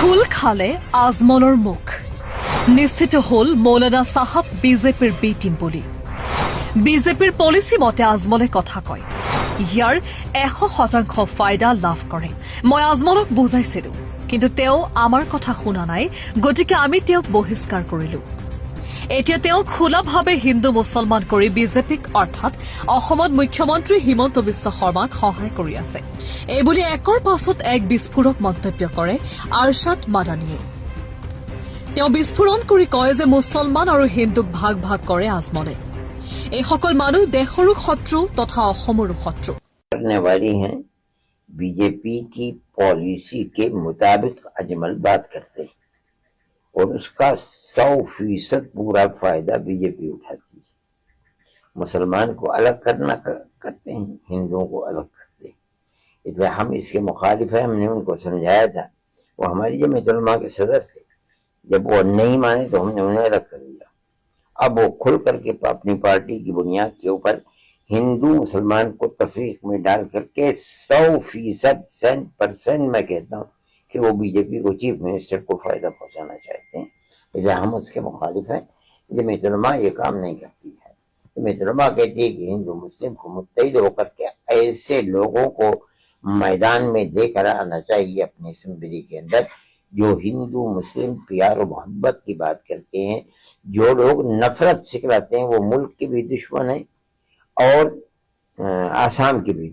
খোল খালে আজমলৰ মুখ নিশ্চিত হল মৌলানা সাহাব বিজেপিৰ বি টিম বুলি বিজেপিৰ পলিচি মতে আজমলে কথা কয় ইয়াৰ 100% ফায়দা লাভ কৰে মই আজমলক বুজাইছিলো কিন্তু তেওঁ আমাৰ কথা শুনা নাই গতিকে আমি তেওঁক বহিষ্কাৰ কৰিলো এতিয়া তেওঁ খোলাভাৱে হিন্দু মুছলমান কৰি বিজেপিক অৰ্থাৎ অসমত মুখ্যমন্ত্ৰী হিমন্ত বিশ্ব শৰ্মাক সহায় কৰি আছে এইবুলি একৰ পাছত এক বিস্ফোৰক মন্তব্য কৰে আৰশাদ মাদানীয়ে তেওঁ বিস্ফোৰণ কৰি কয় যে মুছলমান আৰু হিন্দুক ভাগ ভাগ কৰে আজমলে এই সকল মানুহ দেশৰো শত্ৰু তথা অসমৰো শত্ৰু करने वाली हैं बीजेपी की पॉलिसी के मुताबिक अजमल बात करते हैं और उसका 100% पूरा फायदा बीजेपी उठाती है। मुसलमान को अलग करते हैं, हिंदुओं को अलग करते हैं। इसलिए हम इसके मुखालिफ हैं। हमने उनको समझाया था, वो हमारी जमीयत उलमा के सदर थे। जब वो नहीं माने तो हमने उन्हें अलग कर दिया। अब वो खुल करके अपनी पार्टी की बुनियाद के ऊपर हिंदू मुसलमान को तफरीक में डाल करके 100% मैं कहता हूँ कि वो बीजेपी को चीफ मिनिस्टर को फायदा पहुंचाना चाहते हैं। इसलिए हम उसके मुखालिफ हैं। जमीयत उलमा ये काम नहीं करती है। जमीयत उलमा कहती है कि हिंदू मुस्लिम को मुत्तहिद होकर के ऐसे लोगों को मैदान में देकर आना चाहिए अपनी असेंबली के अंदर जो हिंदू मुस्लिम प्यार और मोहब्बत की बात करते हैं। जो लोग नफरत सिखलाते हैं वो मुल्क के भी दुश्मन हैं और आसाम के भी